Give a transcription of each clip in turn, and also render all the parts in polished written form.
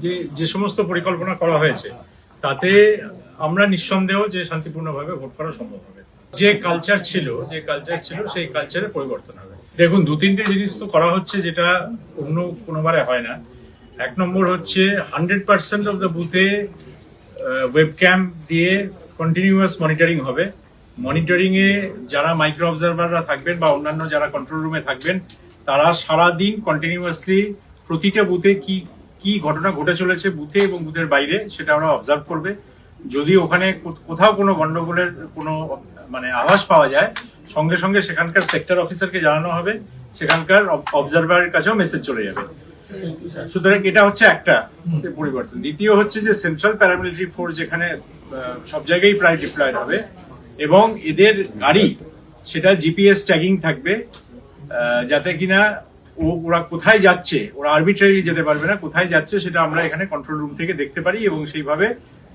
যে যে সমস্ত পরিকল্পনা করা হয়েছে তাতে আমরা নিঃসন্দেহ যে শান্তিপূর্ণভাবে ভোট করা সম্ভব হবে। যে কালচার ছিল সেই কালচারে পরিবর্তন হবে। দেখুন, দু তিনটে জিনিস তো করা হচ্ছে যেটা অন্য কোনোবারে হয় না। এক নম্বর হচ্ছে 100% অফ দ্য বুথে ওয়েবক্যাম দিয়ে কন্টিনিউয়াস মনিটরিং হবে। মনিটরিং এ যারা মাইক্রো অবজারভাররা থাকবেন বা অন্যান্য যারা কন্ট্রোল রুমে থাকবেন তারা সারাদিন কন্টিনিউয়াসলি প্রতিটা বুথে কি কি ঘটনা ঘটে চলেছে বুথে এবং বুথের বাইরে সেটা ওরা অবজার্ভ করবে। যদি ওখানে কোথাও কোনো গন্ডগোলের কোনো আভাস পাওয়া যায় সঙ্গে সঙ্গে সেখানকার সেক্টর অফিসারকে জানানো হবে, সেখানকার অবজারভারের কাছেও মেসেজ চলে যাবে। সুতরাং এটা হচ্ছে একটা পরিবর্তন। দ্বিতীয় হচ্ছে যে সেন্ট্রাল প্যারামিলিটারি ফোর্স যেখানে সব জায়গায় প্রায় ডিপ্লয়েড হবে এবং এদের গাড়ি সেটা জিপিএস ট্যাগিং থাকবে, যাতে কিনা ওরা কোথায় যাচ্ছে, ওরা আরবিট্রারি যেতে পারবে না, কোথায় যাচ্ছে সেটা আমরা এখানে কন্ট্রোল রুম থেকে দেখতে পারি এবং সেইভাবে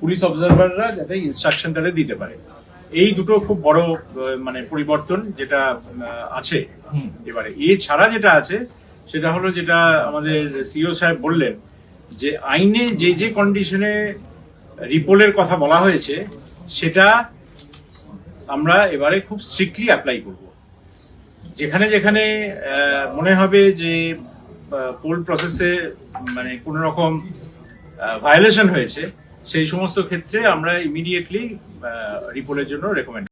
পুলিশ অবজারভাররা যাতে ইনস্ট্রাকশন তাদের দিতে পারে। এই দুটো খুব বড় পরিবর্তন যেটা আছে। এবারে এছাড়া যেটা আছে সেটা হলো যেটা আমাদের সিও সাহেব বললেন যে আইনে যে যে কন্ডিশনে রিপোলের কথা বলা হয়েছে সেটা আমরা এবারে খুব স্ট্রিক্টলি অ্যাপ্লাই করব। যেখানে যেখানে মনে হবে যে পোল প্রসেসে কোনো রকম ভায়োলেশন হয়েছে সেই সমস্ত ক্ষেত্রে আমরা ইমিডিয়েটলি রিপোলের জন্য রেকমেন্ড